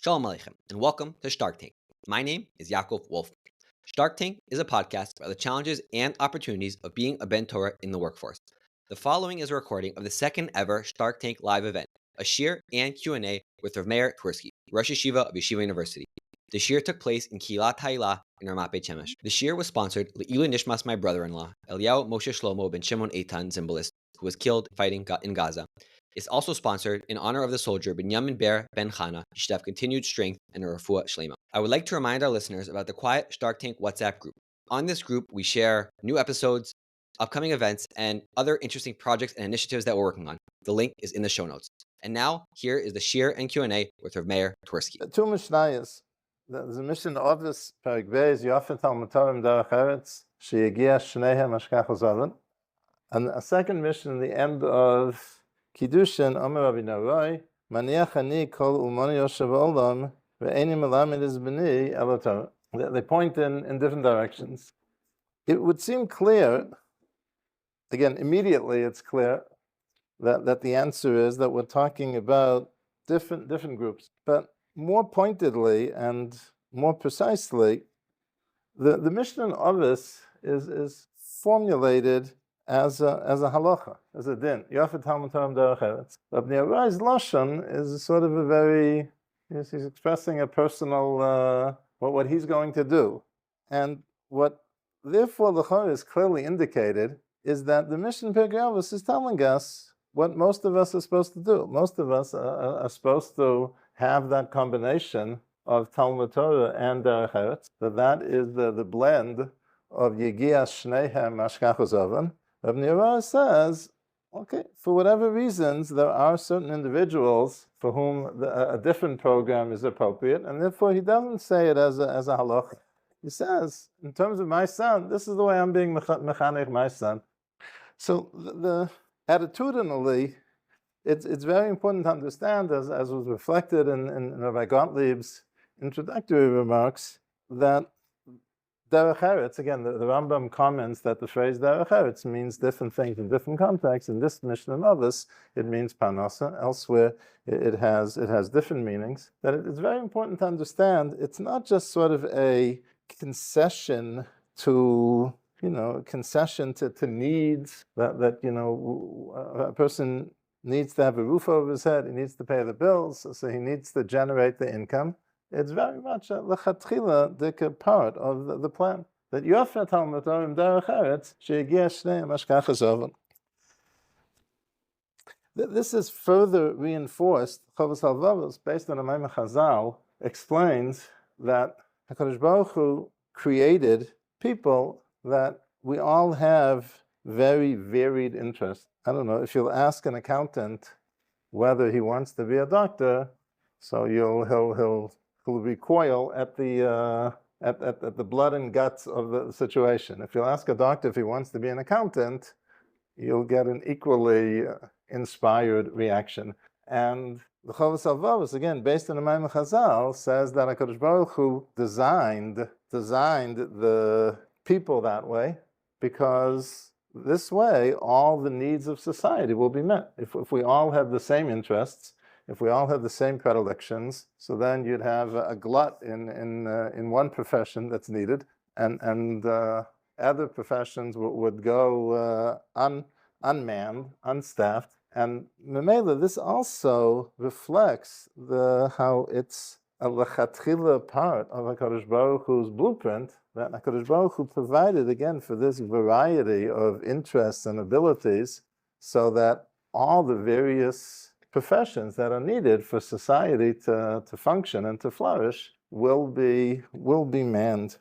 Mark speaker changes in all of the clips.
Speaker 1: Shalom Aleichem, and welcome to Shark Tank. My name is Yaakov Wolf. Shark Tank is a podcast about the challenges and opportunities of being a Ben Torah in the workforce. The following is a recording of the second ever Shark Tank live event, a Shiur and Q&A with Rav Twersky, Rosh Yeshiva of Yeshiva University. The Shiur took place in Kilat Ha'ilah in Ramat Beit Shemesh. The Shiur was sponsored Le'ilu Nishmas, my brother-in-law, Eliyahu Moshe Shlomo ben Shimon Eitan Zimbalist, who was killed fighting in Gaza. It's also sponsored in honor of the soldier Binyamin Ber Ben Chana. He should have continued strength and a refuah shlema. I would like to remind our listeners about the Quiet Shark Tank WhatsApp group. On this group, we share new episodes, upcoming events, and other interesting projects and initiatives that we're working on. The link is in the show notes. And now, here is the Shiur and Q&A with Rav Twersky.
Speaker 2: Two Mishnayos. There's a mission of this Perek Beis, Yafet Talmutorim Derech Eretz, Sheyegia Shnehem Ashkach Ozaven. And a second mission in the end of Kiddushin, Omer Rabbi Naroi, Maniach Ani Kol Umani Yoshev Olam, Ve'eni Melamed Es B'ni Elo Torah. They point in different directions. It would seem clear, again, immediately it's clear that the answer is that we're talking about different groups. But more pointedly and more precisely, the Mishnah in Ovis is formulated as a halacha, as a din. Yafet Talmud Torah Derech Eretz. Rabbi Narai's lashon is sort of a very, he's expressing a personal, what he's going to do. And what therefore the Chor is clearly indicated is that the Mishnah Perkei Avos is telling us what most of us are supposed to do. Most of us are supposed to have that combination of Talmud Torah and Derech Eretz. That is the blend of Yegia Shnehem Ashkach Ozaven. Rabbi Narai says, okay, for whatever reasons, there are certain individuals for whom a different program is appropriate, and therefore he doesn't say it as a halach. He says, in terms of my son, this is the way I'm being mechanech my son. So the attitudinally, it's very important to understand, as was reflected in Rabbi Gottlieb's introductory remarks, that Derech Eretz, again, the Rambam comments that the phrase Derech Eretz means different things in different contexts. In this Mishnah and others, it means Parnasa. Elsewhere, it has different meanings. That it's very important to understand it's not just sort of a concession to needs that a person needs to have a roof over his head, he needs to pay the bills, so he needs to generate the income. It's very much a lechatchila part of the plan. That Yafet Talmud Torah Derech Eretz Sheyegia Shnehem Ashkach Ozaven. This is further reinforced. Chovos Halevavos, based on a Maimon Chazal, explains that HaKadosh Baruch Hu created people that we all have very varied interests. I don't know, if you'll ask an accountant whether he wants to be a doctor, so he'll recoil at the blood and guts of the situation. If you'll ask a doctor if he wants to be an accountant, you'll get an equally inspired reaction. And the Chovos Halevavos, again, based on the Maimon Chazal, says that HaKadosh Baruch Hu designed the people that way, because this way all the needs of society will be met. If we all have the same interests, if we all have the same predilections, so then you'd have a glut in one profession that's needed, and other professions would go unmanned, unstaffed. And Memela, this also reflects how it's a lechatchila part of HaKadosh Baruch Hu's blueprint, that HaKadosh Baruch Hu provided, again, for this variety of interests and abilities, so that all the various professions that are needed for society to function and to flourish will be manned.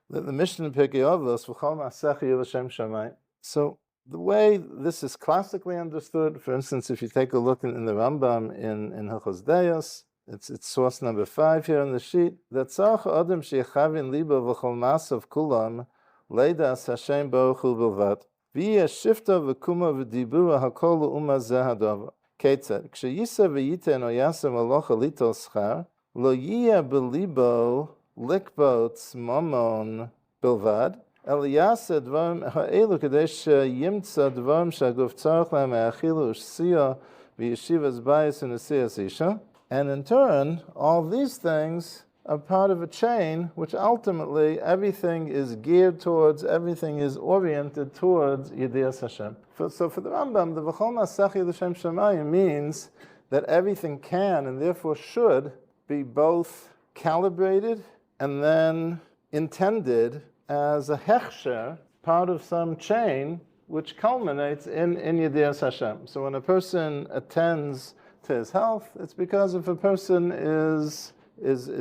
Speaker 2: The Mishnah in Pirkei Avos, V'chol Ma'asech Yeh L'Shem Shamayim. So the way this is classically understood, for instance, if you take a look in the Rambam in Hilchos Deos, it's source number 5 here on the sheet, that Tzarech Adam Sheyechavin Libo V'chol Ma'asav Kulam Leidas Hashem Baruch Hu Bilvad V'yeh Shifta V'kuma V'dibura Hakol U'uma Zeh Hadavar. Ketzad, Ksheyisa v'yiten o yasem alocha lito schar, lo yiyah belibo likbo tzmamon bilvad, el yaseh dvarim ha'elu kadesh yimtza dvarim shaguf tzarech lahem ha'achilu u'shsiya v'yeshivas bayis u'nesiyas isha, And in turn, all these things are part of a chain which ultimately everything is geared towards, everything is oriented towards Yedias Hashem. So for the Rambam, the V'chol Masach Yedushem Shemayim means that everything can and therefore should be both calibrated and then intended as a hechsher, part of some chain which culminates in Yedias Hashem. So when a person attends to his health, it's because if a person is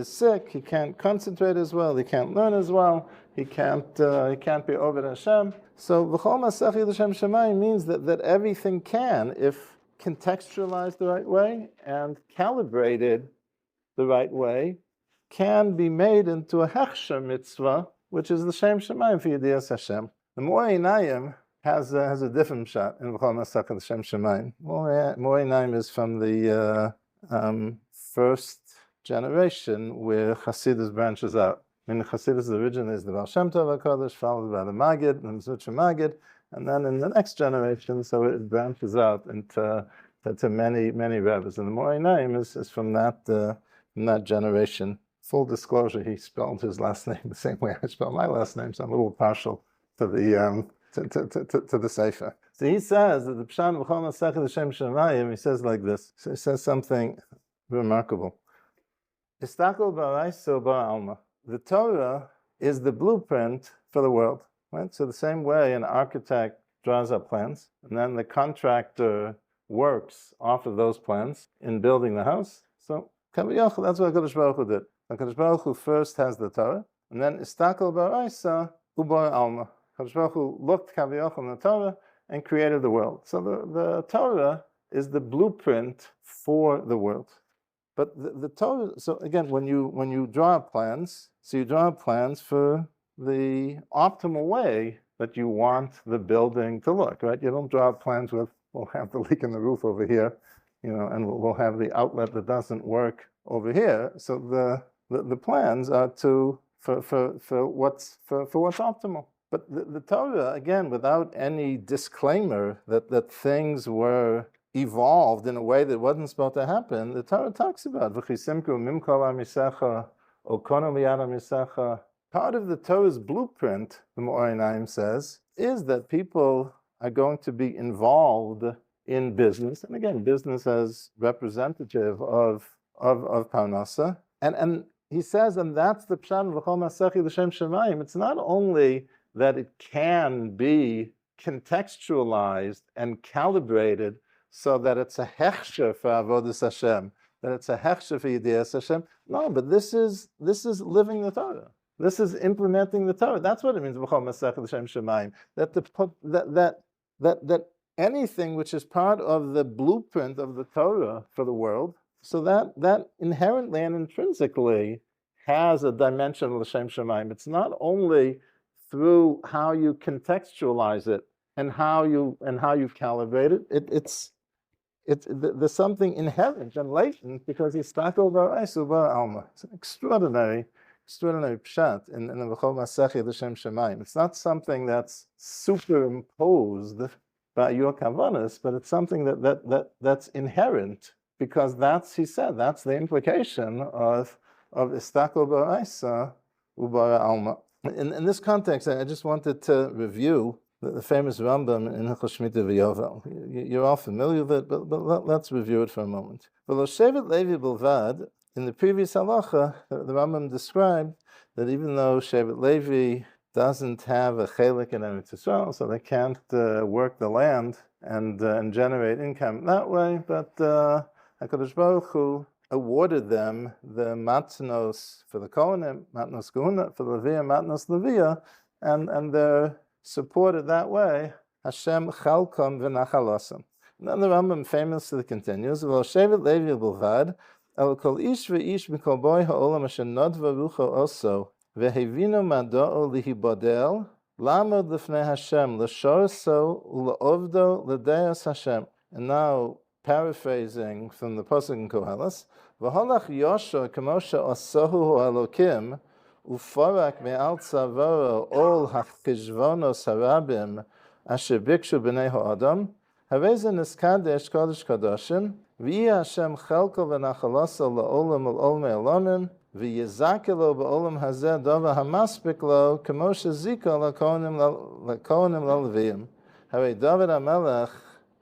Speaker 2: sick, he can't concentrate as well, he can't learn as well, he can't be over Hashem. So V'chol Masach Yedushem Shemayim means that everything can, if contextualized the right way and calibrated the right way, can be made into a hechsher mitzvah, which is the Shem Shemayim for Yedias Hashem. The Morei Einayim has a different shot in V'chol Masach Yedushem Shemayim. Morei Einayim is from the first generation where Hasidus branches out. I mean, Hasidus originally is the Baal Shem Tov HaKadosh, followed by the Maggid, the Mitzvah Maggid, and then in the next generation, so it branches out into many rebbes. And the Morei Einayim is from that generation. Full disclosure, he spelled his last name the same way I spell my last name, so I'm a little partial to the to the Sefer. So he says that the Pshat V'chol Masach Yedushem Shemayim, he says like this. So he says something remarkable. Istakol b'araiso b'alma. The Torah is the blueprint for the world. Right? So the same way an architect draws up plans, and then the contractor works off of those plans in building the house. So Kaviyach, that's what HaKadosh Baruch Hu did. HaKadosh Baruch Hu first has the Torah, and then Istakol b'araisa u'bar alma. HaKadosh Baruch Hu looked Kaviyach on the Torah and created the world. So the Torah is the blueprint for the world. But the Torah, so again, when you draw up plans, so you draw up plans for the optimal way that you want the building to look, right? You don't draw up plans with, we'll have the leak in the roof over here, and we'll have the outlet that doesn't work over here. So the plans are for what's optimal. But the Torah, again, without any disclaimer that things were evolved in a way that wasn't supposed to happen, the Torah talks about v'chisimku mimkol amisecha okono miyad amisecha. Part of the Torah's blueprint, the Morei Einayim says, is that people are going to be involved in business, and again, business as representative of parnasa, and he says, and that's the pshat v'chol masach Yedushem Shemayim. It's not only that it can be contextualized and calibrated so that it's a hechsher for avodas Hashem, that it's a hechsher for Yedias Hashem. No, but this is living the Torah. This is implementing the Torah. That's what it means. V'chol masach Yedushem Shemayim. That anything which is part of the blueprint of the Torah for the world, so that inherently and intrinsically has a dimension of L'Shem Shemayim. It's not only through how you contextualize it and how you calibrate it. There's something inherent and latent because he's Istakol b'araiso b'alma. It's an extraordinary pshat in the V'chol Masach Yedushem Shemayim. It's not something that's superimposed by your kavanas, but it's something that's inherent because that's the implication of Istakol b'araisa u'bara alma. In this context, I just wanted to review the famous Rambam in Hilchos Shmita v'Yovel. You're all familiar with it, but let's review it for a moment. V'lo shevet Levi bilvad, in the previous halacha, the Rambam described that even though shevet Levi doesn't have a chelik in Eretz Yisrael, so they can't work the land and generate income that way, but HaKadosh Baruch Hu awarded them the matnos for the Kohanim, matnos Gehuna, for the Leviah, matnos Leviah, and they're supported that way. Hashem chalkom v'nachalosam. And then the Rambam famously continues, V'lo shevet Levi bilvad, el kol ish v'ish mikol boi ha'olam asher nodva rucho oso, v'hevino mado'o lihibodel, lamod lefnei Hashem, l'shorso u'la'ovdo l'deos Hashem. And now, paraphrasing from the Pasuk in Koheles, v'holach Yosha k'moshe osohu ha'elokim, ufarak me'al tzavoro ol ha'chishvonos harabim asher bikshu b'nei ha'adam, harei ze niskadesh kodesh kadoshim, V'yeh Hashem chelko v'nachaloso la'olam ul'olmei olonim, v'yezake lo ba'olam hazeh dova hamaspik lo, k'mo shezika la'kohanim la'leviyim. Harei David HaMelech,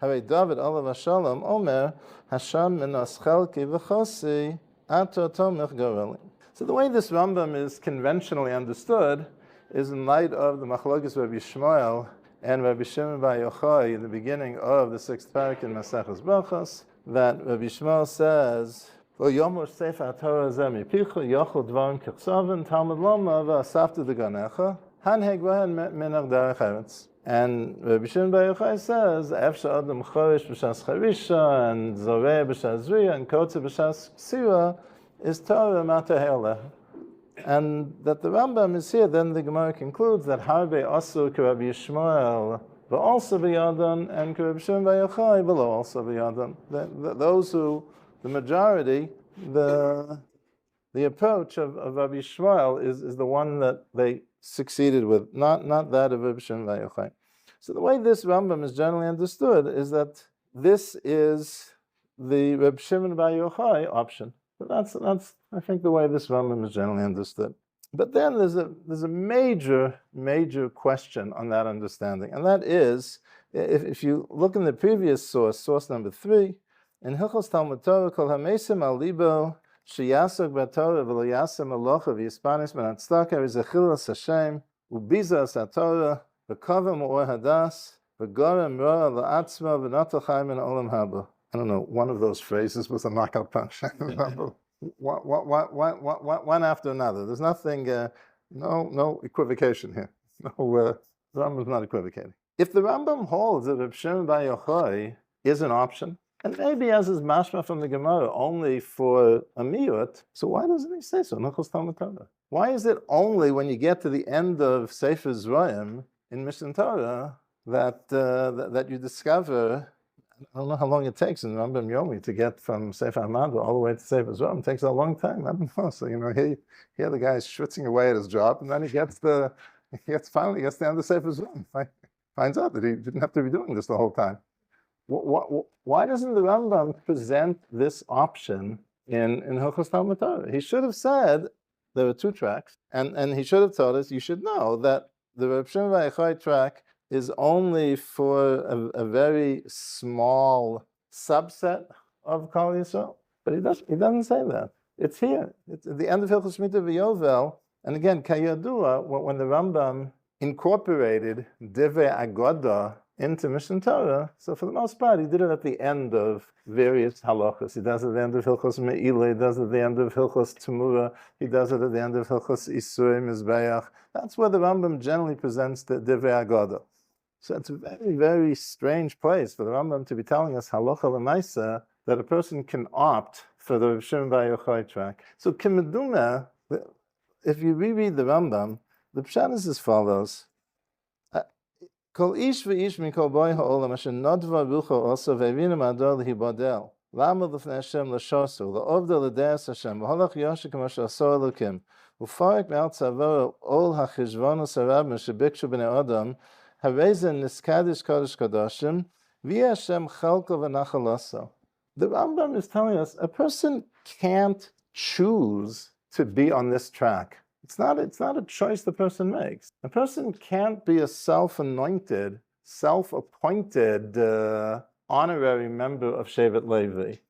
Speaker 2: Harei David Olav HaShalom, Omer, Hashem minas chelki v'chosi, ato tomich goreli. So the way this Rambam is conventionally understood is in light of the Machlokes Rabbi Shmuel and Rabbi Shimon Bar Yochai in the beginning of the 6th parak in Maseches Brachos, that Rabbi Shmuel says, "V'yomer sefer Torah zeh mipicha yochel dvarim kichsaven Talmud loma v'asafta deganecha hanheg v'hen minach derech eretz." And Rabbi Shimon Bar Yochai says, "Efsha adam chorish b'shas charisha and zoreh b'shas zriya and kotze b'shas ksira is Torah mata he'oleh." And that the Rambam is here, then the Gemara concludes that Harbe Asur Rabbi Yishmael also b'yadon and Rabbi Shimon Bar Yochai below also b'yadon. Those who, the majority, the approach of Rabbi Yishmael is the one that they succeeded with, not that of Rabbi Shimon Bar Yochai. So the way this Rambam is generally understood is that this is the Rabbi Shimon Bar Yochai option. That's I think the way this Rambam is generally understood. But then there's a major question on that understanding, and that is, if you look in the previous source number 3, in Hilchos Talmud Torah, Kol Hamesim Al Libo Sheyasok BaTorah V'Lo Yasem Alocha V'Yispanis Ben Hatzdaka V'Zechilas Hashem U'Bizas HaTorah V'Kavem U'Or Hadas V'Gorem Roa La'atzma V'Notel Chaim Min Olam Haba. I don't know, one of those phrases was a knockout punch. One after another. There's nothing, no equivocation here. The Rambam's not equivocating. If the Rambam holds that Reb Shimon Bar Yochai is an option, and maybe as is mashma from the Gemara only for a miyut, so why doesn't he say so? Why is it only when you get to the end of Sefer Zrayim in Mishnah Torah that you discover? I don't know how long it takes in Rambam Yomi to get from Sefer Hamad all the way to Sefer Zrayim. It takes a long time. I don't know. So here the guy is schwitzing away at his job, and then he finally gets down to Sefer Zrayim. Finds out that he didn't have to be doing this the whole time. Why doesn't the Rambam present this option in Hilchos Talmud Torah? He should have said there are 2 tracks, and he should have told us, you should know that the Reb Shimon Bar Yochai track is only for a very small subset of Kol Yisrael. But he doesn't say that. It's here. It's at the end of Hilchos Shmita V'Yovel. And again, Kayadua, when the Rambam incorporated Divrei Agoda into Mishnah Torah, so for the most part, he did it at the end of various halachas. He does it at the end of Hilchos Me'ila, he does it at the end of Hilchos Tumura, he does it at the end of Hilchos Isurei Mizbeach. That's where the Rambam generally presents the Divrei Agoda. So it's a very, very strange place for the Rambam to be telling us halacha l'maisa that a person can opt for the Reb Shimon Bar Yochai track. So Kimeduma, if you reread the Rambam, the pshat is as follows: Kol ish v'ish mikol boi ha'olam asher nodva rucho also ve'evina ma'ador lehibadel lama l'fnei Hashem l'shosu la'ovda l'deas Hashem v'holach yoshik k'moshe asor elokim u'farek me'al tzavor ol ha'chishvonos harabim shebikshu b'nei Adam Harezen niskadish kodesh kadoshim v'yeh Hashem chelko v'nachaloso. The Rambam is telling us a person can't choose to be on this track. It's not a choice the person makes. A person can't be a self-anointed, self-appointed honorary member of Shevet Levi.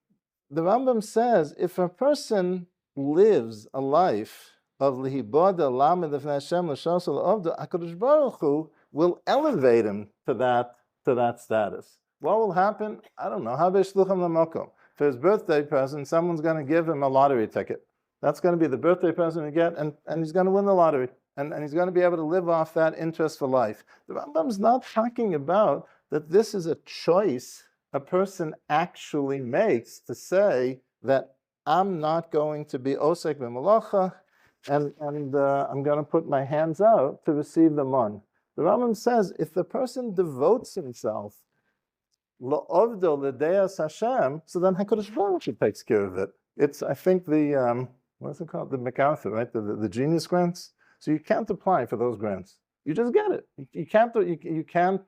Speaker 2: The Rambam says if a person lives a life of lihiboda lamed lefnei Hashem l'shosel l'ovda, HaKadosh Baruch Hu will elevate him to that status. What will happen? I don't know. For his birthday present, someone's going to give him a lottery ticket. That's going to be the birthday present you get, and he's going to win the lottery. And he's going to be able to live off that interest for life. The Rambam's not talking about that this is a choice a person actually makes to say that I'm not going to be osek b'malacha, and I'm going to put my hands out to receive the mon. The Rambam says if the person devotes himself la'ovdo l'deas Hashem, so then HaKadosh Baruch Hu takes care of it. It's, I think, the what's it called? The MacArthur, right? The Genius grants. So you can't apply for those grants. You just get it. You can't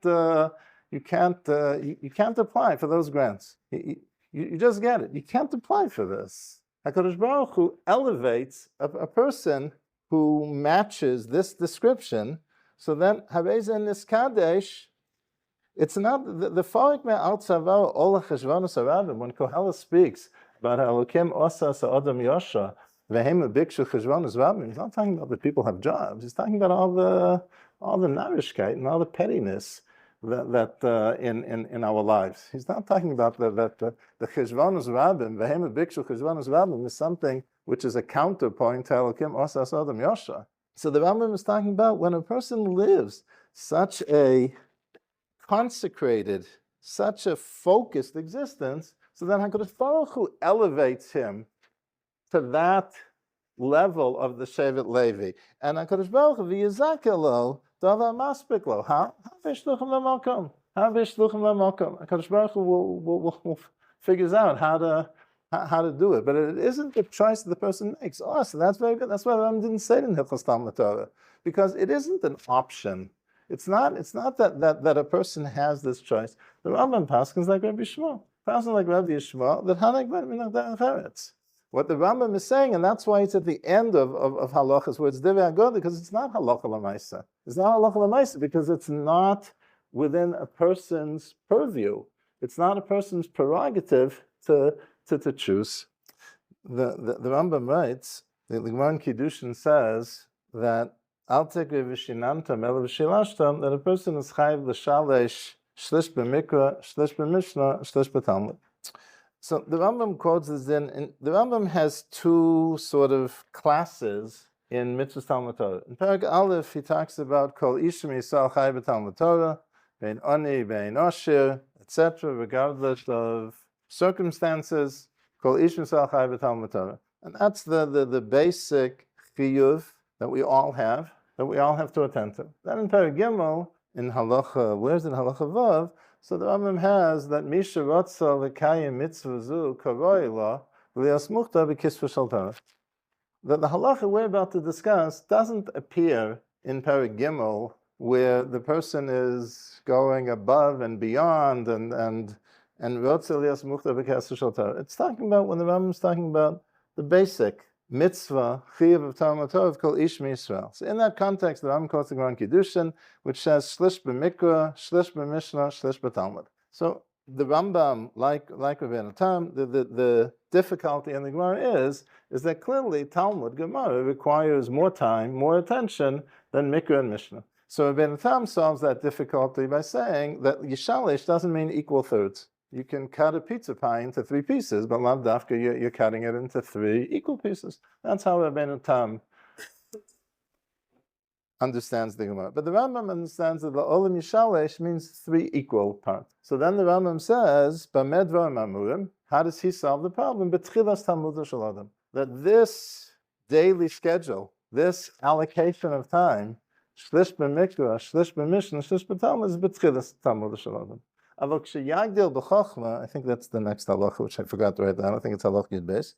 Speaker 2: apply for those grants. You You just get it. You can't apply for this. HaKadosh Baruch Hu elevates a person who matches this description. So then, Haveza Niskadesh, it's not the Farik Me'al Tzavar Ola Cheshvanos Harabim. When Kohelet speaks about Elokim Osa Sa'odam Yosha, Vehem Bikshu Cheshvanos Harabim, he's not talking about that people have jobs. He's talking about all the narishkeit and all the pettiness that in our lives. He's not talking about the Cheshvanos Harabim, Vehem Bikshu Cheshvanos Harabim is something which is a counterpoint to Elokim Osa Sa'odam Yosha. So the Rambam is talking about when a person lives such a consecrated, such a focused existence, so then HaKadosh Baruch Hu elevates him to that level of the Shevet Levi. And HaKadosh Baruch Hu v'yizakelo davar maspik lo. How v'shluchim l'makom? How v'shluchim l'makom? HaKadosh Baruch Hu will figures out how to do it. But it isn't the choice that the person makes. Oh, so that's very good. That's why the Rambam didn't say it in Hilchos Talmud Torah, because it isn't an option. It's not that a person has this choice. The Rambam paskins like Rabbi Shmuel. Paskins like Rabbi Shmuel that hanek ben minach da'acheretz. What the Rambam is saying, and that's why it's at the end of halachas where it's divya agoda, because it's not halacha l'maisa. It's not halacha l'maisa because it's not within a person's purview. It's not a person's prerogative to choose. The Rambam writes, the Gemara in Kiddushin says that that a person is chayiv l'shalesh shlish b'mikra, shlish b'mishnah, shlish b'talmud. So the Rambam quotes this in the Rambam has two sort of classes in Mitzvahs Talmud Torah. In Perek Aleph, he talks about kol ishim yisrael chayiv b'talmud Torah, bein oni, bein oshir, etc., regardless of circumstances. Kol ishim yisrael chayiv b'talmud Torah, and that's the basic chiyuv that we all have to attend to. Then in Perek Gimel, in Halacha, where's it Halacha Vav? So the Rambam has that Misha Rotza L'Kayim Mitzvah Zu Karoi La L'Yas Muchta B'Kisva Shel Torah. That the Halacha we're about to discuss doesn't appear in Perek Gimel, where the person is going above and beyond and Rotza L'Yas Muchta B'Kisva Shel Torah. It's talking about when the Rambam is talking about the basic mitzvah, chiyuv of Talmud Torah, called Ish Yisrael. So in that context, the Rambam quotes the Gemara in Kiddushin, which says shlish b'mikra, shlish b'mishnah, shlish b'talmud. So the Rambam, like Rabbeinu Tam, the difficulty in the Gemara is that clearly Talmud Gemara requires more time, more attention than Mikra and Mishnah. So Rabbeinu Tam solves that difficulty by saying that Yishalish doesn't mean equal thirds. You can cut a pizza pie into 3 pieces, but lav dafka, you're cutting it into 3 equal pieces. That's how Rabbeinu Tam understands the Gemara. But the Rambam understands that the Olam Yishalesh means 3 equal parts. So then the Rambam says, B'med dvarim amurim, how does he solve the problem? B'tchilas Talmudo shel Adam. That this daily schedule, this allocation of time, shlish b'mikra, shlish b'mishnah, shlish b'talmud, is b'tchilas Talmudo shel Adam. I think that's the next halacha, which I forgot to write down. I think it's halacha yud beis.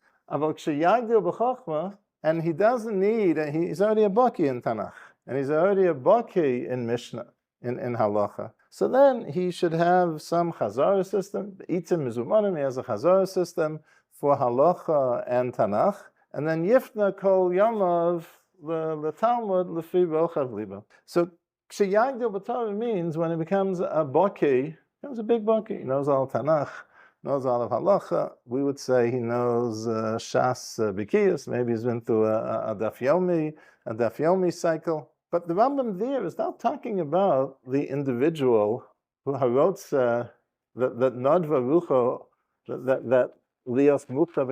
Speaker 2: And he doesn't need, he's already a baki in Tanakh, and he's already a baki in Mishnah, in halacha. So then he should have some chazara system. Itzim mizumanim, he has a chazara system for halacha and Tanakh, and then yifna kol yamav the Talmud lefi rochav liba. So ksheyagdil b'Torah means when it becomes a baki. He was a big baki. He knows all Tanakh, knows all of halacha. We would say he knows Shas Bikiyas. Maybe he's been through a Daf Yomi cycle. But the Rambam there is not talking about the individual who wrote that Nodva Rucho, that Lios Mukta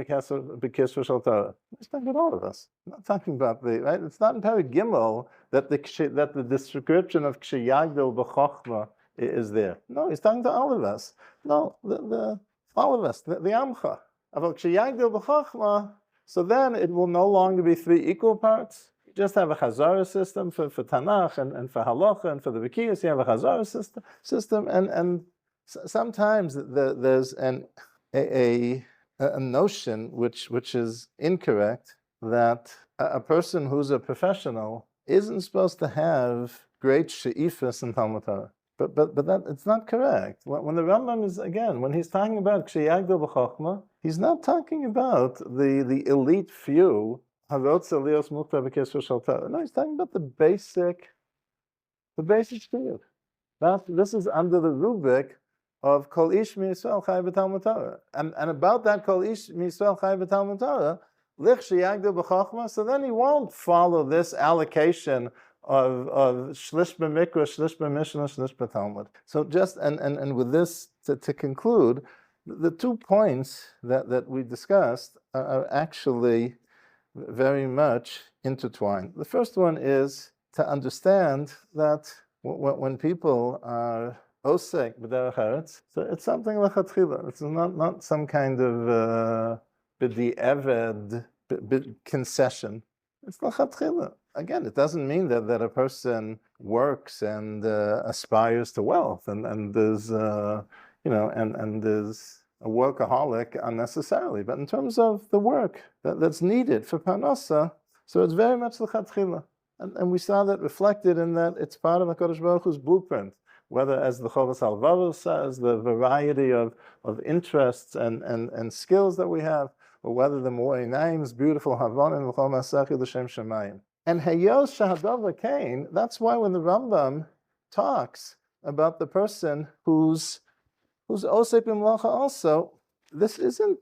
Speaker 2: B'Kisva Shel Torah. He's talking about all of us. I'm not talking about right. It's not in Perek Gimel that the description of Ksheyagdil B'Chochma is there. No, he's talking to all of us. No, all of us, the Amcha. So then it will no longer be 3 equal parts. You just have a Chazara system for Tanakh and for Halacha and for the Bikiyas. You have a Chazara system and sometimes there's a notion which is incorrect, that a person who's a professional isn't supposed to have great she'ifas in Talmud Torah. But that it's not correct. When the Rambam is, again, when he's talking about Ksheyagdil b'chokhmah, he's not talking about the elite few. No, he's talking about the basic spirit. This is under the rubric of Kol Ish Mi'Yisrael Chai B'Talmud Torah. And about that Kol Ish Mi'Yisrael Chai B'Talmud Torah, Lich Sheyagdil b'chokhmah, so then he won't follow this allocation of Shlish B'Mikra, Shlish B'Mishnah, Shlish B'Talmud. So just, and with this, to conclude, the 2 points that we discussed are actually very much intertwined. The first one is to understand that when people are osek b'derech eretz, so it's something lechatchila. It's not some kind of b'di'eved concession. It's lechatchila. Again, it doesn't mean that a person works and aspires to wealth and there's and there's a workaholic unnecessarily. But in terms of the work that's needed for parnasa, so it's very much lechatchila. And we saw that reflected in that it's part of HaKadosh Baruch Hu's blueprint, whether, as the Chovas HaLevavos says, the variety of interests and skills that we have, or whether the Mo'ei Naim's beautiful Havonim V'chol Masachi L'Shem Shemayim. And Hayos Shahadava Kain, that's why when the Rambam talks about the person who's Osek B'Mlacha also, this isn't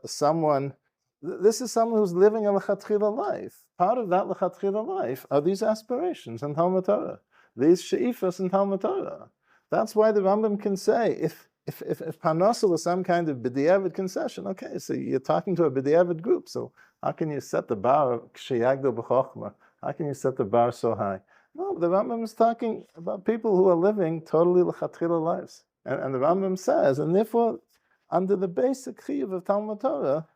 Speaker 2: someone. This is someone who's living a lechatchila life. Part of that lechatchila life are these aspirations in Talmud Torah, these she'ifas in Talmud Torah. That's why the Rambam can say, if parnasa was some kind of b'di'evid concession, okay, so you're talking to a b'di'evid group, so how can you set the bar k'sheyagdil b'chokhmah? How can you set the bar so high? No, the Rambam is talking about people who are living totally lechatchila lives. And the Rambam says, and therefore, under the basic chiyuv of Talmud Torah,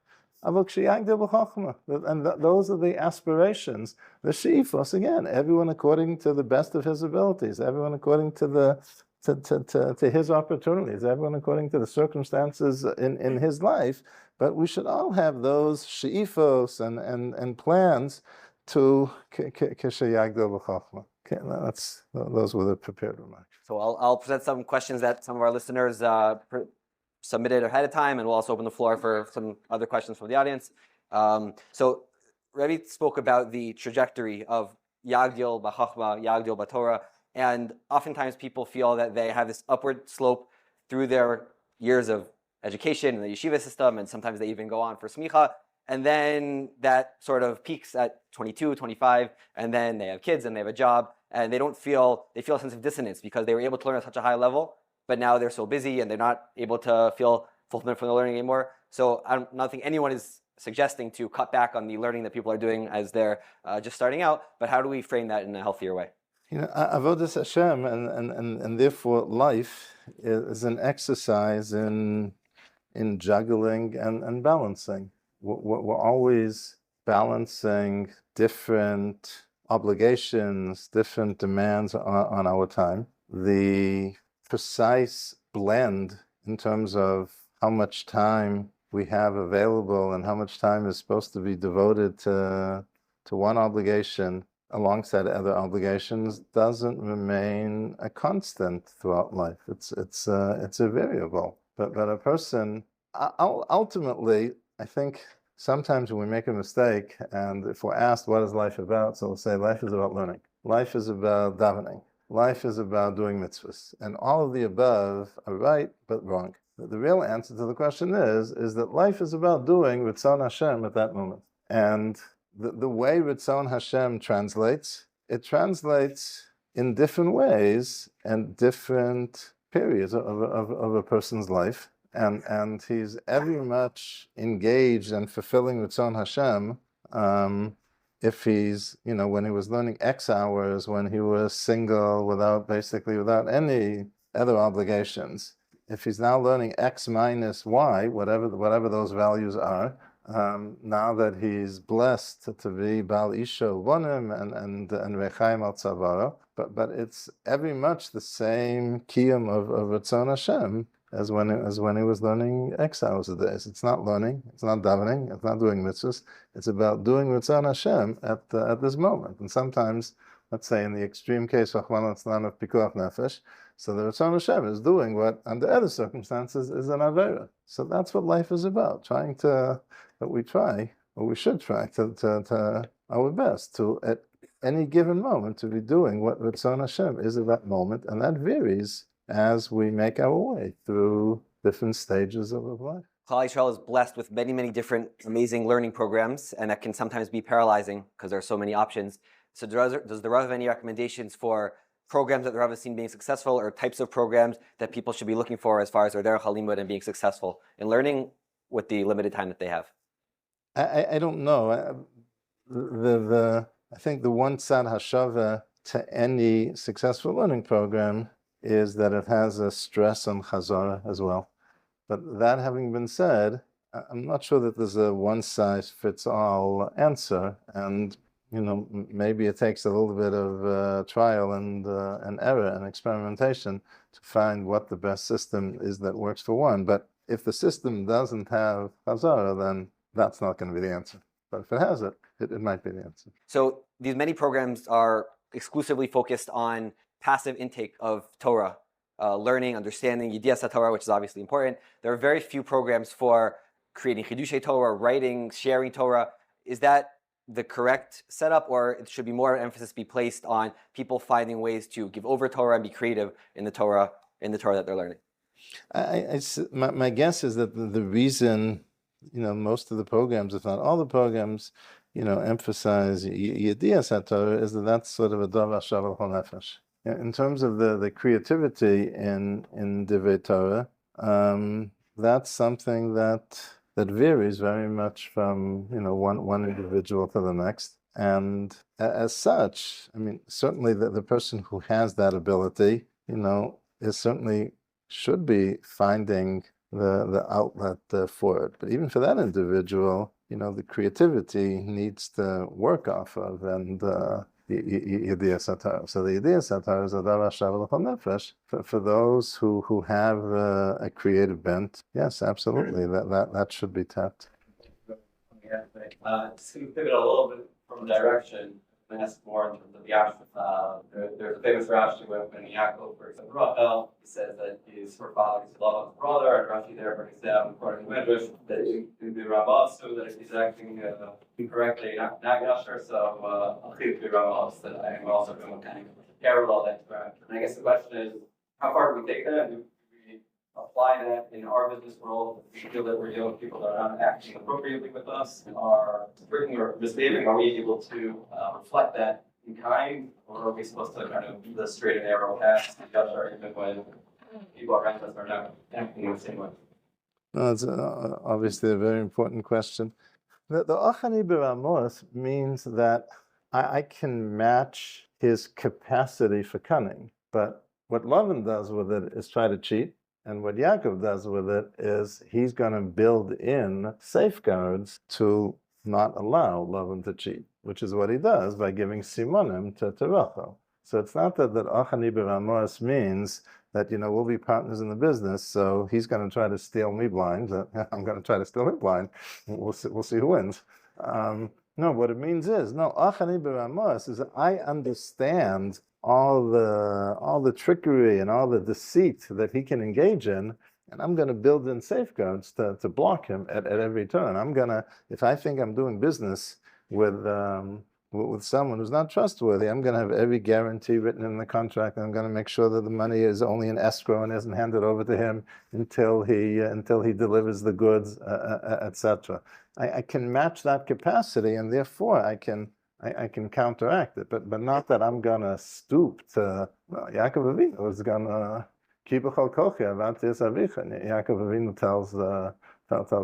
Speaker 2: and those are the aspirations, the she'ifos, again, everyone according to the best of his abilities, everyone according to to his opportunities, everyone according to the circumstances in his life. But we should all have those she'ifos and plans to k'sheyagdil b'chokhmah. Okay, those were the prepared remarks.
Speaker 1: So I'll present some questions that some of our listeners submitted ahead of time, and we'll also open the floor for some other questions from the audience. So Rebbe spoke about the trajectory of Yagdil b'Chachma, Yagdil b'Torah, and oftentimes people feel that they have this upward slope through their years of education in the yeshiva system, and sometimes they even go on for smicha, and then that sort of peaks at 22, 25, and then they have kids and they have a job, and they feel a sense of dissonance because they were able to learn at such a high level, but now they're so busy and they're not able to feel fulfillment from the learning anymore. So I'm not think anyone is suggesting to cut back on the learning that people are doing as they're just starting out, but how do we frame that in a healthier way?
Speaker 2: Avodas Hashem and therefore life is an exercise in juggling and balancing. We're always balancing different obligations, different demands on our time. The precise blend in terms of how much time we have available and how much time is supposed to be devoted to one obligation alongside other obligations doesn't remain a constant throughout life. It's a variable. But a person ultimately, I think sometimes when we make a mistake and if we're asked what is life about, so we'll say life is about learning. Life is about davening. Life is about doing mitzvahs. And all of the above are right, but wrong. The real answer to the question is that life is about doing Ritzon Hashem at that moment. And the way Ritzon Hashem translates, it translates in different ways and different periods of a person's life. And he's every much engaged and fulfilling Ritzon Hashem if he's, when he was learning X hours, when he was single, without any other obligations. If he's now learning X minus Y, whatever those values are, now that he's blessed to be Bal Isha Vonim and Rechaim al Tzavara, but it's every much the same kiyum of Ritzon Hashem as when he was learning X hours a day. It's not learning, it's not davening, it's not doing mitzvahs. It's about doing Ritzon Hashem at this moment. And sometimes let's say in the extreme case, Rachmana litzlan, of Pikuach Nefesh, so the Ratzon Hashem is doing what, under other circumstances, is an Avera. So that's what life is about, that we try, or we should try, to our best, to, at any given moment, to be doing what Ratzon Hashem is at that moment, and that varies as we make our way through different stages of life.
Speaker 1: Klal Yisrael is blessed with many, many different amazing learning programs, and that can sometimes be paralyzing because there are so many options. So does the Rav have any recommendations for programs that the Rav has seen being successful, or types of programs that people should be looking for as far as their derech halimud and being successful in learning with the limited time that they have?
Speaker 2: I don't know. I think the one tzad hashava to any successful learning program is that it has a stress on chazara as well. But that having been said, I'm not sure that there's a one-size-fits-all answer, and maybe it takes a little bit of trial and error and experimentation to find what the best system is that works for one. But if the system doesn't have chazara, then that's not going to be the answer. But if it has it, it might be the answer.
Speaker 1: So these many programs are exclusively focused on passive intake of Torah, learning, understanding, Yedias Torah, which is obviously important. There are very few programs for creating Chidushei Torah, writing, sharing Torah. Is that the correct setup, or it should be more emphasis be placed on people finding ways to give over Torah and be creative in the Torah that they're learning?
Speaker 2: My guess is that the reason, most of the programs, if not all the programs, emphasize Yedias Torah is that that's sort of a davar shavel chol nefesh. In terms of the creativity in Divrei Torah, that's something that varies very much from one individual to the next. And as such, I mean, certainly the person who has that ability, is certainly should be finding the outlet for it. But even for that individual, the creativity needs to work off of, and Yedias Torah. So the Yedias Torah is a davar shavel chol nefesh for those who have a creative bent. Yes, absolutely. That should be tapped.
Speaker 3: Just to pivot a little bit from direction and ask more in terms of Yasha. There's a famous Rashi when Yaakov works at Rachel. He says that his forefather used to love his brother, and Rashi there brings down, according to Medrash, that the Rambam, so that if he's acting incorrectly, not Yasher, so I'll keep the Rambam, that I am also going to kind of parallel that interaction. And I guess the question is, how far do we take that? Do we apply that in our business world? Do we feel that we're dealing with people that are not acting appropriately with us and are breaking or misbehaving? Are we able to reflect that in kind, or are we supposed to kind of be the straight and narrow path and judge our even when people around us are not acting the same way?
Speaker 2: No, it's obviously a very important question. The Achani B'Ramos means that I can match his capacity for cunning, but what Lavan does with it is try to cheat, and what Yaakov does with it is he's going to build in safeguards to not allow Lavan to cheat, which is what he does by giving simonim to Rachel. So it's not that Achani B'Ramos means that we'll be partners in the business, so he's going to try to steal me blind, I'm going to try to steal him blind. We'll see who wins. No, what it means is, Achani B'Ramos is that I understand all the trickery and all the deceit that he can engage in, and I'm going to build in safeguards to block him at every turn. If I think I'm doing business with someone who's not trustworthy, I'm going to have every guarantee written in the contract, and I'm going to make sure that the money is only in escrow and isn't handed over to him until he delivers the goods, etc. I can match that capacity, and therefore I can counteract it, but not that I'm going to stoop to. Yaakov Avinu was going to keep a chalkochia about this avicha. Yaakov Avinu tells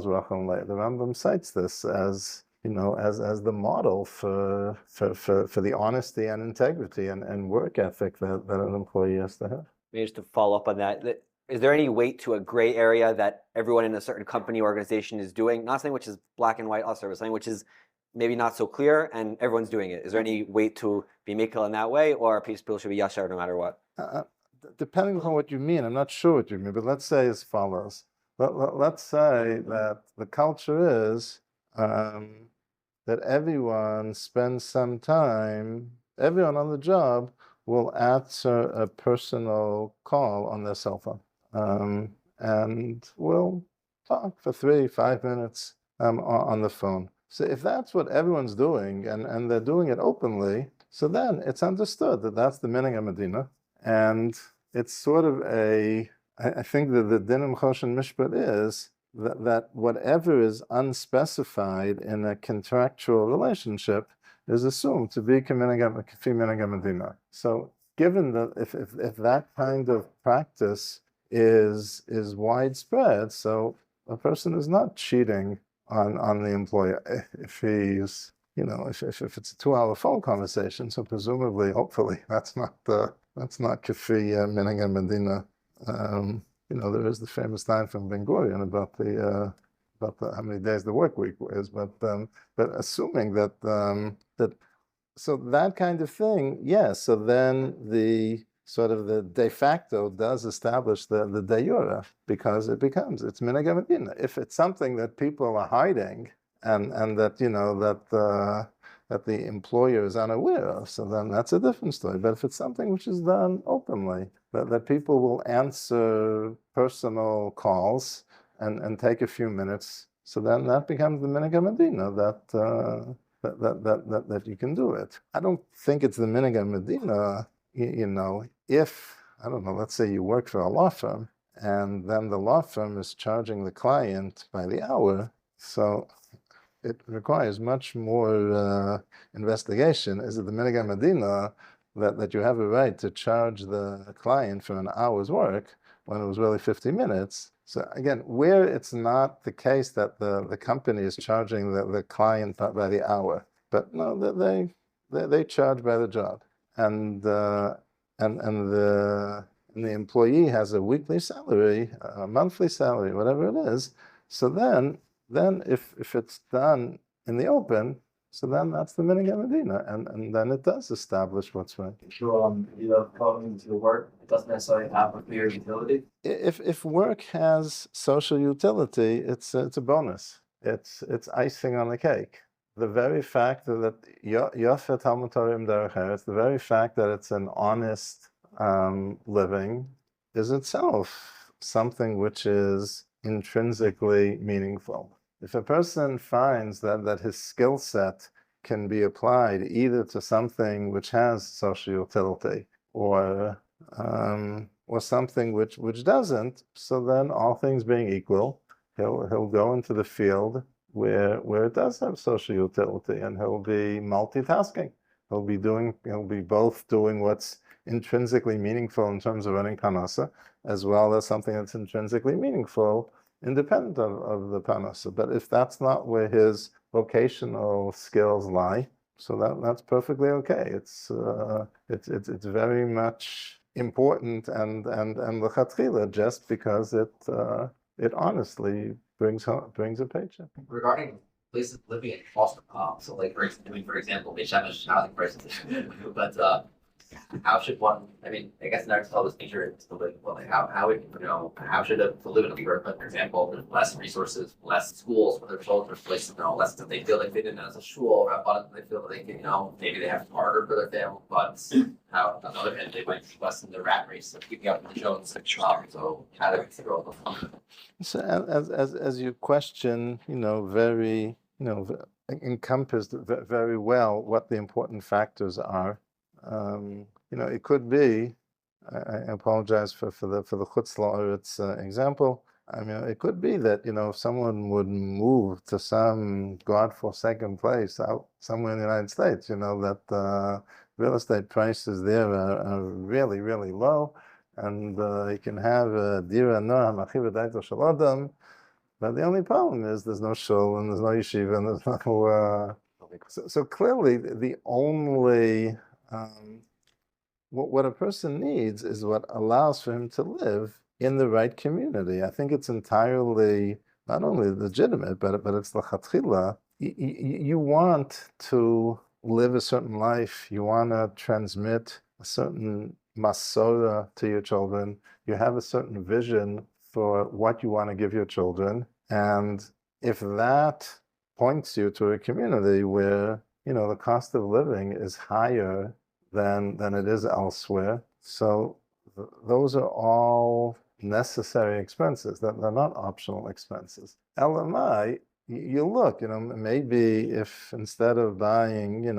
Speaker 2: Rachel later. The Rambam cites this as the model for the honesty and integrity and work ethic that an employee has to have.
Speaker 1: Maybe just to follow up on that, is there any weight to a gray area that everyone in a certain company or organization is doing? Not something which is black and white also, but something which is maybe not so clear and everyone's doing it. Is there any weight to be makel in that way, or people should be yashar no matter what?
Speaker 2: Depending on what you mean, I'm not sure what you mean, but let's say as follows. Let's say that the culture is that everyone spends some time everyone on the job will answer a personal call on their cell phone, and will talk for 3-5 minutes on the phone. So if that's what everyone's doing, and they're doing it openly, so then it's understood that that's the minhag Medina, and it's sort of I think that the dinim choshen mishpat is that whatever is unspecified in a contractual relationship is assumed to be minhag Medina. So given that if that kind of practice is widespread, so a person is not cheating on the employer if he's, if it's a 2-hour phone conversation. So presumably, hopefully, that's not kafi minhag Medina. There is the famous line from Ben Gurion about the how many days the work week is, but assuming that so that kind of thing, yes. So then the sort of the de facto does establish the de jure, because it's minhag Medina. If it's something that people are hiding and that that the employer is unaware of, so then that's a different story. But if it's something which is done openly, that people will answer personal calls and take a few minutes, so then that becomes the minhag Medina, that you can do it. I don't think it's the minhag Medina, if, I don't know, let's say you work for a law firm, and then the law firm is charging the client by the hour, so it requires much more investigation. Is it the minhag Medina that you have a right to charge the client for an hour's work when it was really 50 minutes? So again, where it's not the case that the company is charging the client by the hour, but no, they charge by the job, and the employee has a weekly salary, a monthly salary, whatever it is. So then if it's done in the open, so then that's the minhag Medina, and then it does establish what's right.
Speaker 3: Sure, according to work, it doesn't necessarily have a clear utility.
Speaker 2: If work has social utility, it's a bonus. It's icing on the cake. The very fact that Yafet Talmud Torah im derech eretz, the very fact that it's an honest living, is itself something which is intrinsically meaningful. If a person finds that his skill set can be applied either to something which has social utility or something which doesn't, so then all things being equal, he'll go into the field where it does have social utility, and he'll be multitasking. He'll be both doing what's intrinsically meaningful in terms of running parnasa, as well as something that's intrinsically meaningful independent of the parnasa. But if that's not where his vocational skills lie, so that's perfectly okay. It's very much important and l'chatchila, just because it honestly brings a paycheck.
Speaker 4: Regarding places living in foster homes, so like for example, Yeshiva housing prices, but how should one? I mean, I guess next all this nature is to live. Well, how should to live in a neighborhood, for example, there's less resources, less schools for their children, places, less that they feel they fit in as a shul, or abundant they feel that they can, maybe they have to harder for their family, but how, on the other hand, they might be less in the rat race of keeping up with the Jones. So how do we figure out the
Speaker 2: So as you question, very, encompassed very well what the important factors are. It could be, I apologize for the Chutz La'aretz example. I mean, it could be that, if someone would move to some godforsaken place out somewhere in the United States, that real estate prices there are really, really low, and you can have a dira noah machiv daito shel adam, but the only problem is there's no shul and there's no yeshiva and there's no. So clearly, the only what a person needs is what allows for him to live in the right community. I think it's entirely not only legitimate, but it's l'chatchila. You want to live a certain life. You want to transmit a certain masora to your children. You have a certain vision for what you want to give your children, and if that points you to a community where the cost of living is higher than it is elsewhere. So those are all necessary expenses. They're not optional expenses. LMI, you look, maybe if instead of buying, in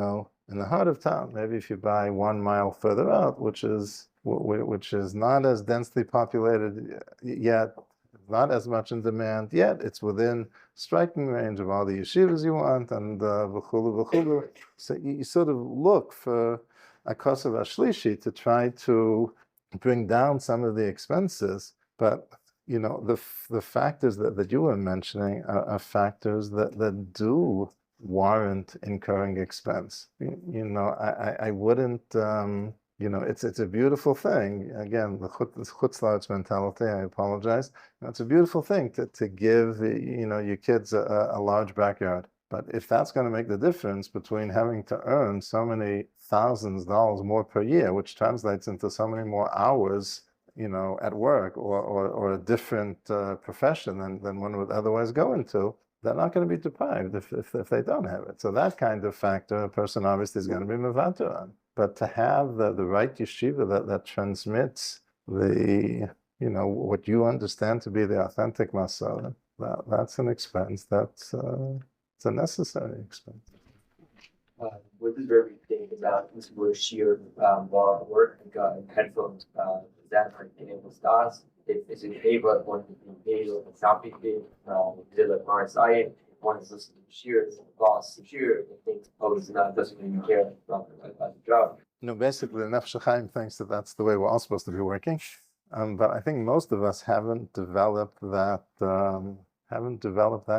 Speaker 2: the heart of town, maybe if you buy 1 mile further out, which is not as densely populated yet, not as much in demand yet, it's within striking range of all the yeshivas you want, and v'chulu v'chulu. So you sort of look for a kosav ashlishi to try to bring down some of the expenses, but the factors that you were mentioning are factors that do warrant incurring expense. I wouldn't. It's a beautiful thing. Again, the chutzlar's mentality. I apologize. It's a beautiful thing to give your kids a large backyard. But if that's going to make the difference between having to earn so many thousands of dollars more per year, which translates into so many more hours, at work or a different profession than one would otherwise go into, they're not going to be deprived if they don't have it. So that kind of factor, a person obviously is going to be mevater on. But to have the right yeshiva that transmits what you understand to be the authentic Masada, that's an expense. It's a necessary expense.
Speaker 4: What is very thing about this word Shiur while at work and got headphones? Is that like enables DOS? Is it able one to be paid or it's not being paid? Is it like RSI? One is listening to Shiur, the boss of Shiur, and thinks, it's not, doesn't even care about the job.
Speaker 2: Basically, the Nefesh Chaim thinks that that's the way we're all supposed to be working. But I think most of us haven't developed that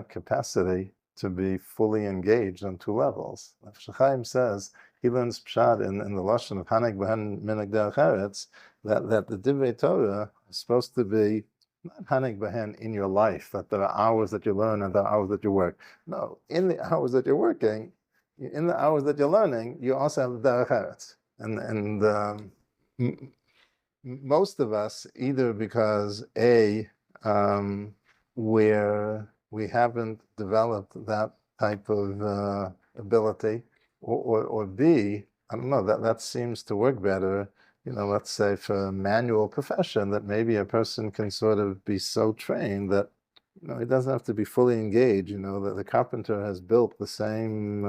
Speaker 2: capacity to be fully engaged on 2 levels. Nefesh Chaim says, he learns pshat in the lashon of Hanek B'hen Minhag Derech Eretz, that the Divrei Torah is supposed to be not Hanek B'hen in your life, that there are hours that you learn and there are hours that you work. No, in the hours that you're working, in the hours that you're learning, you also have the Derech Eretz. And most of us, either because we haven't developed that type of ability, or B, I don't know, that seems to work better, let's say for a manual profession, that maybe a person can sort of be so trained that he doesn't have to be fully engaged. That the carpenter has built the same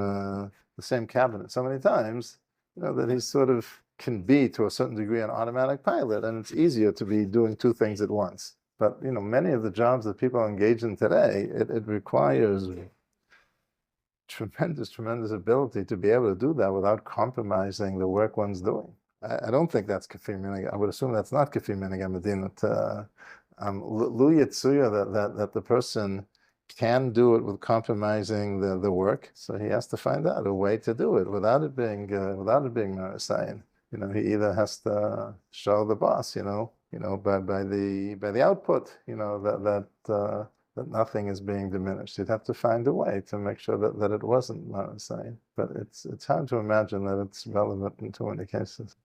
Speaker 2: cabinet so many times, that he sort of can be to a certain degree an automatic pilot, and it's easier to be doing 2 things at once. But many of the jobs that people engage in today, it requires tremendous ability to be able to do that without compromising the work one's doing. I don't think that's kafir minig. I would assume that's not kafir minig medina. Lu yitzuya that the person can do it with compromising the work, so he has to find out a way to do it without it being marasayin. He either has to show the boss, by the output, that nothing is being diminished. You'd have to find a way to make sure that it wasn't marasayin. But it's hard to imagine that it's relevant in too many cases.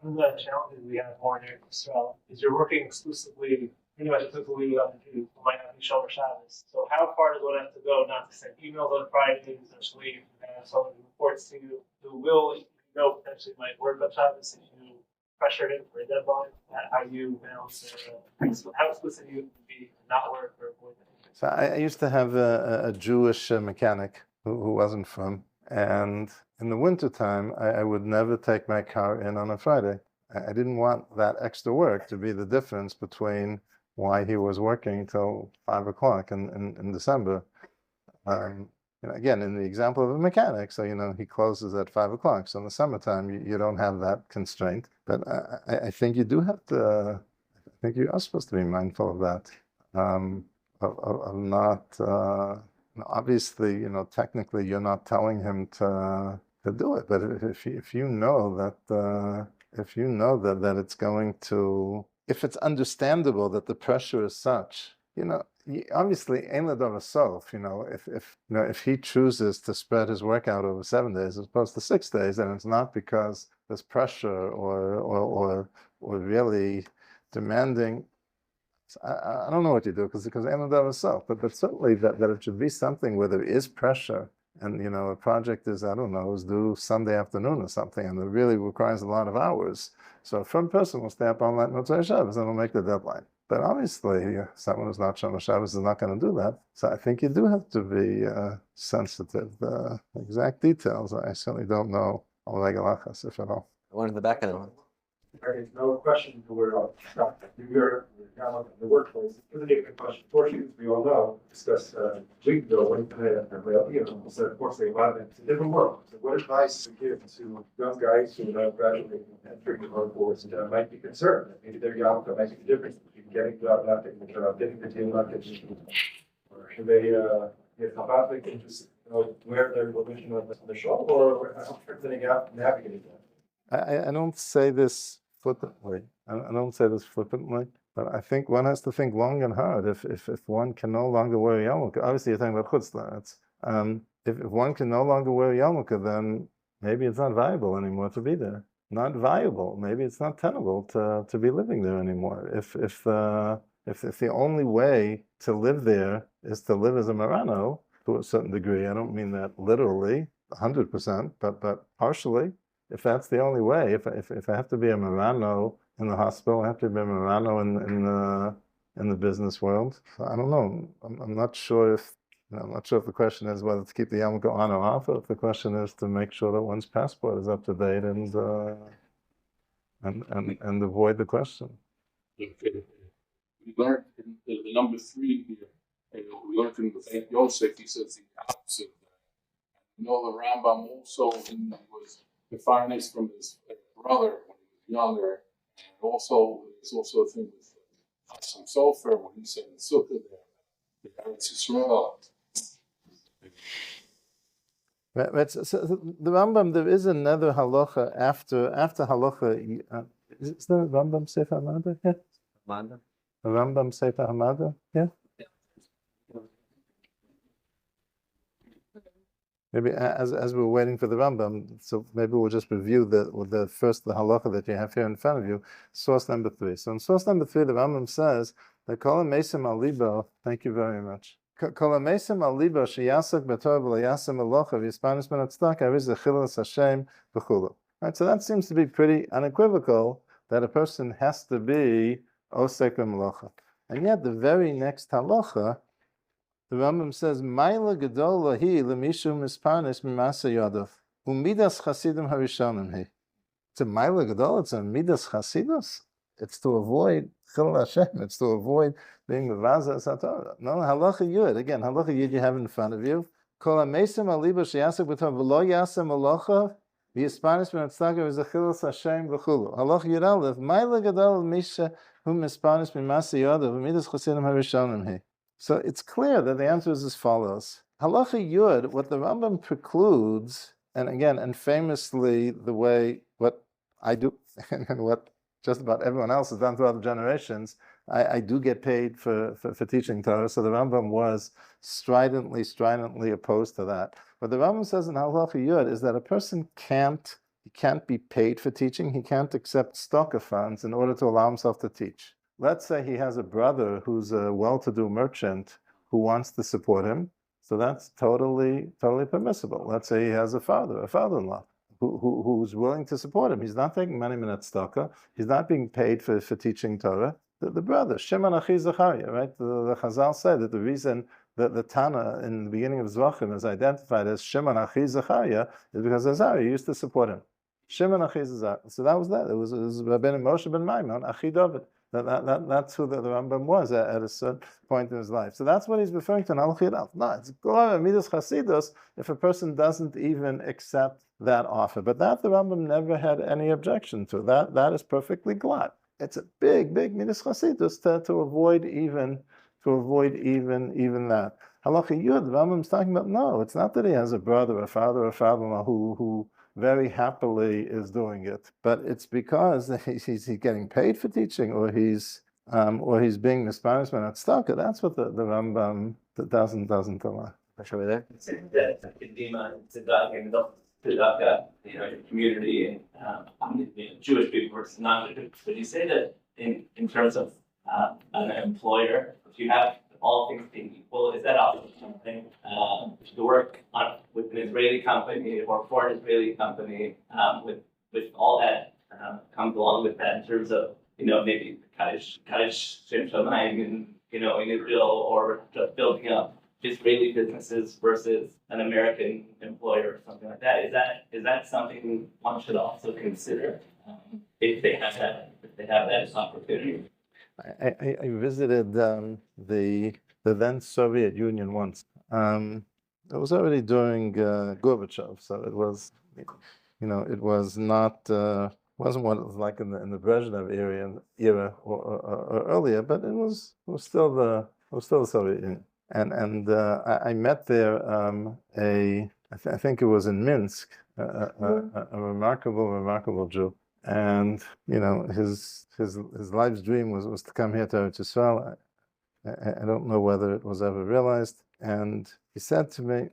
Speaker 5: One of the challenges we have more in Israel is you're working exclusively, pretty much exclusively on the Jews who might not be Shomer Shabbos. So how far does one have to go not to send emails on Fridays or Shleif and have someone who reports to you who will, potentially might work on Shabbos if you pressure him for a deadline? How do you balance how explicit you can be not work or avoid that?
Speaker 2: So I used to have a Jewish mechanic who wasn't from, and in the wintertime, I would never take my car in on a Friday. I didn't want that extra work to be the difference between why he was working till 5 o'clock in December. Again, in the example of a mechanic, so he closes at 5 o'clock. So in the summertime, you don't have that constraint. But I think you do have to. I think you are supposed to be mindful of that, of not. Obviously, technically, you're not telling him to do it. But if you know that it's going to, if it's understandable that the pressure is such, obviously, ein l'davar sof. If he chooses to spread his work out over 7 days as opposed to 6 days, then it's not because there's pressure or really demanding. I don't know what you do because ein l'davar sof. But certainly that it should be something where there is pressure and a project is, I don't know, is due Sunday afternoon or something, and it really requires a lot of hours. So if one person will stay up all night Motzei Shabbos and will make the deadline. But obviously, someone who's not Shomer Shabbos is not going to do that. So I think you do have to be sensitive. The exact details, I certainly don't know all the galachas, if at all.
Speaker 1: The one in the back of the one.
Speaker 6: There's no question to where you're in the workplace. It's a pretty good question. Fortunately, we all know, discussed a week ago, so of course they want it's a different world. So what advice to give to young guys who are graduating and entering the workforce might be concerned? Maybe they're young, that might make a difference between getting a job, not getting a job, getting the deal, not getting the deal. Or should they get Chabad and just wear their religion on the show, or how should they navigate that?
Speaker 2: I don't say this flippantly. I don't say this flippantly, but I think one has to think long and hard. If one can no longer wear a yarmulke, obviously you're talking about chutzlaretz. If one can no longer wear a yarmulke, then maybe it's not viable anymore to be there. Not viable. Maybe it's not tenable to be living there anymore. If the only way to live there is to live as a Marano to a certain degree, I don't mean that literally, 100%, but partially. If that's the only way, if I have to be a Marano in the hospital, I have to be a Marano in the business world. So I don't know. I'm not sure if the question is whether to keep the yarmulke on or off, or if the question is to make sure that one's passport is up to date and avoid the question.
Speaker 7: Okay. We learned in the number 3 here, we learned in the Saint Yosef, he says the opposite. The Rambam also was the finest from his brother when he was younger, and also there's also a thing with some sulfur when he said in Sukkah there, the Eretz Yisrael.
Speaker 2: Right, so the Rambam, there is another halacha after halacha. Is there a Rambam Sefer Hamada? Yeah.
Speaker 1: Amanda?
Speaker 2: A Rambam Sefer Hamada? Yeah. Maybe as we're waiting for the Rambam, so maybe we'll just review the halacha that you have here in front of you, source number 3. So in source number 3, the Rambam says that kol mesim al libo. Thank you very much. Kol mesim al libo sheyasak b'torah v'layasem alocha v'yispanis ben tzedakah ariz lechilas Hashem v'chulu. Right, so that seems to be pretty unequivocal that a person has to be osek b'melacha, and yet the very next halacha, the Rambam says, "Maila gedola hi lemishu misparnes mimasa yadav umidas chasidim harishonim hi." It's a maila gedola. It's a midas chasidus. It's to avoid chilul Hashem. It's to avoid being mevaza satorah. No, halacha yud. Again, halacha yud you have in front of you. Kol hamesim aliba sheyasak b'tov v'lo yasem alocha v'yisparnes ben tzedakah is a chilul Hashem v'chulu. Halacha yud aleph. Maila gedola misha hu misparnes mimasa yadav umidas chasidim harishonim hi. So it's clear that the answer is as follows. Halacha Yud, what the Rambam precludes, and famously the way what I do and what just about everyone else has done throughout the generations, I do get paid for teaching Torah. So the Rambam was stridently opposed to that. What the Rambam says in Halacha Yud is that a person can't be paid for teaching. He can't accept stock funds in order to allow himself to teach. Let's say he has a brother who's a well-to-do merchant who wants to support him, so that's totally permissible. Let's say he has a father-in-law, who's willing to support him. He's not taking money minat tzedakah. He's not being paid for teaching Torah. The brother, Shimon Achi Zachariah, right? The Chazal said that the reason that the Tana in the beginning of Zvachim is identified as Shimon Achi Zachariah is because Azariah used to support him. Shimon Achi Zachariah. So that was that. It was Rabbeinu Moshe ben Maimon, Achi David. That's who the Rambam was at a certain point in his life. So that's what he's referring to in Halacha Yud. No, it's Gloria Midas Chasidus if a person doesn't even accept that offer. But that the Rambam never had any objection to. That is perfectly glad. It's a big Midas Chasidus to avoid even that. Halacha Yud, the Rambam's talking about, no, it's not that he has a brother, a father, or father-in-law who very happily is doing it, but it's because he's getting paid for teaching, or he's being mismanaged at tzedakah. That's what the Rambam doesn't allow.
Speaker 1: Over there.
Speaker 3: Community and Jewish people versus non-Jewish. But you say that in terms of an employer, if you have all things being equal, is that also something to work on with Israeli company or foreign Israeli company, with all that comes along with that in terms of, maybe Kaddish Shem Shamayim in Israel, or just building up Israeli businesses versus an American employer or something like that. Is that something one should also consider if they have that opportunity?
Speaker 2: I visited the then Soviet Union once. It was already during Gorbachev, so it was, it was not wasn't what it was like in the Brezhnev era or earlier, but it was still the Soviet Union. And I met there I think it was in Minsk, a remarkable Jew. And his life's dream was to come here to Eretz Yisrael. I don't know whether it was ever realized. And he said to me,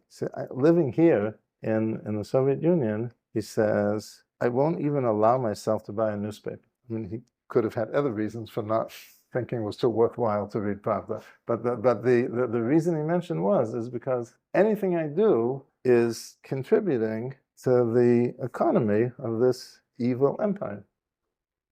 Speaker 2: living here in the Soviet Union, he says, I won't even allow myself to buy a newspaper. I mean, he could have had other reasons for not thinking it was too worthwhile to read Pravda. But the reason he mentioned is because anything I do is contributing to the economy of this evil empire.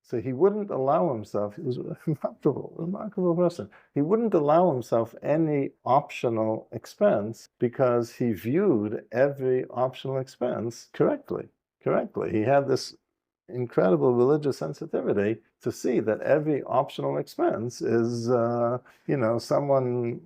Speaker 2: So he wouldn't allow himself, he was a remarkable person. He wouldn't allow himself any optional expense because he viewed every optional expense correctly. He had this incredible religious sensitivity to see that every optional expense is, someone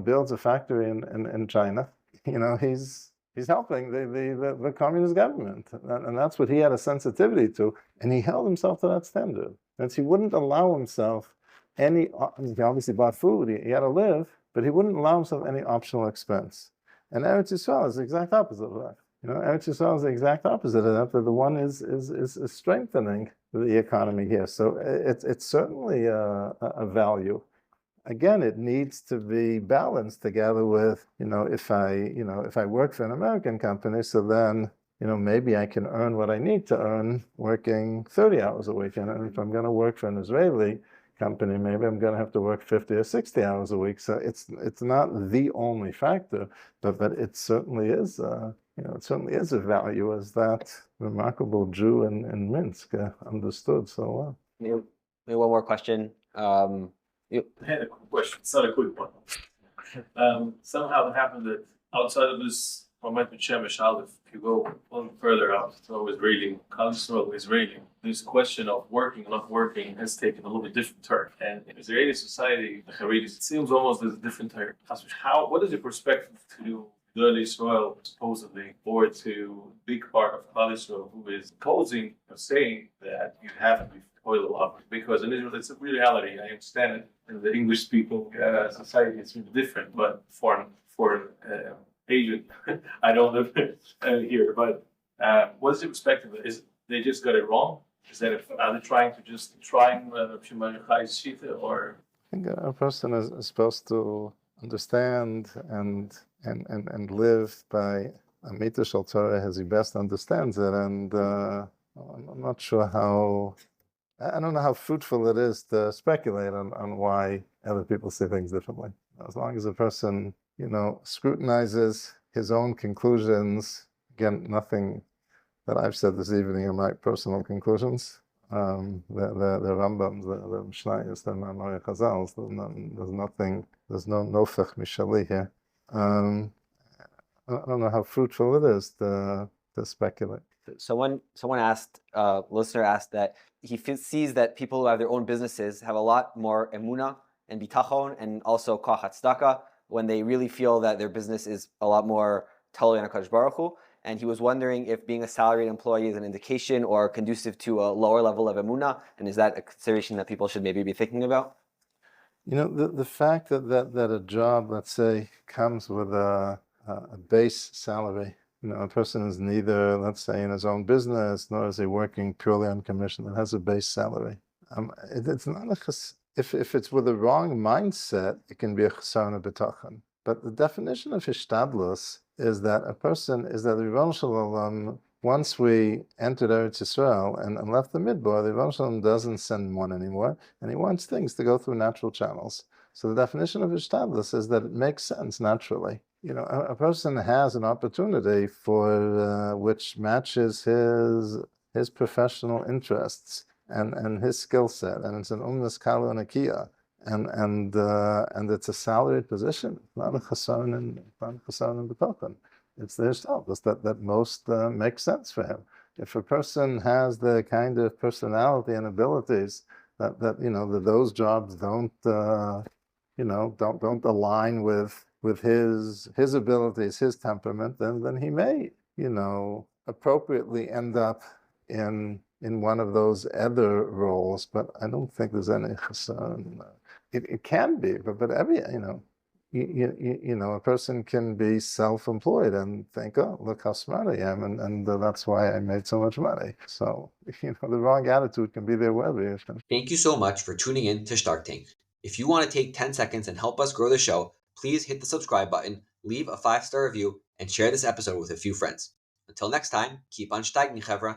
Speaker 2: builds a factory in China, he's helping the communist government, and that's what he had a sensitivity to, and he held himself to that standard. And he wouldn't allow himself he obviously bought food, he had to live, but he wouldn't allow himself any optional expense. And Eretz Yisrael is the exact opposite of that. Eretz Yisrael is the exact opposite of that, but the one is strengthening the economy here. So it's certainly a value. Again, it needs to be balanced together with, if I work for an American company, so then, maybe I can earn what I need to earn working 30 hours a week. And if I'm going to work for an Israeli company, maybe I'm going to have to work 50 or 60 hours a week. So it's not the only factor, but it certainly is, it certainly is a value, as that remarkable Jew in Minsk understood so well.
Speaker 1: Maybe one more question.
Speaker 8: I had a quick question. It's not a quick one. Somehow it happened that outside of this moment with Shemesh Aleph, if you go one further out, so Israeli, this question of working or not working has taken a little bit different turn. And in Israeli society, the Haredis, it seems almost as a different turn. What is your perspective to Gedolei Israel, supposedly, or to a big part of Klal Israel, who is opposing or saying that you have to be oil a lot? Because in Israel, it's a reality. I understand it. In the English-speaking society, it's really different. But foreign Asian, I don't live here. But what's your perspective? Is they just got it wrong? Are they trying to just or?
Speaker 2: I think a person is supposed to understand and live by Amita Shal Torah as he best understands it. And I'm not sure I don't know how fruitful it is to speculate on why other people see things differently. As long as a person, scrutinizes his own conclusions, again, nothing that I've said this evening are my personal conclusions. The Rambams, the Mishnayos, the Ma'amar Chazals, there's no nofech mishali here. I don't know how fruitful it is to speculate.
Speaker 1: Someone asked, a listener asked that he sees that people who have their own businesses have a lot more emunah and bitachon and also koach tzedakah when they really feel that their business is a lot more totally on HaKadosh Baruch Hu. And he was wondering if being a salaried employee is an indication or conducive to a lower level of emunah, and is that a consideration that people should maybe be thinking about?
Speaker 2: The fact that a job, let's say, comes with a base salary, a person is neither, let's say, in his own business, nor is he working purely on commission. It has a base salary. It's not if it's with the wrong mindset, it can be a chesarna b'tachan. But the definition of hishtadlus is that the Rebbeinu Shalom, once we entered Eretz Yisrael and left the Midbar, the Rebbeinu Shalom doesn't send one anymore, and he wants things to go through natural channels. So the definition of hishtadlus is that it makes sense naturally. a person has an opportunity for which matches his professional interests and his skill set, and it's an umnas kala nakia, and it's a salaried position, not a chason and betochen. It's their status that most makes sense for him. If a person has the kind of personality and abilities that those jobs don't align with his abilities, his temperament, then he may appropriately end up in one of those other roles. But I don't think there's any chason. It can be, but every a person can be self-employed and think, oh, look how smart I am, and that's why I made so much money. So the wrong attitude can be there wherever.
Speaker 1: Thank you so much for tuning in to Shark Tank. If you want to take 10 seconds and help us grow the show, please hit the subscribe button, leave a 5-star review, and share this episode with a few friends. Until next time, keep on steiging, Chevra.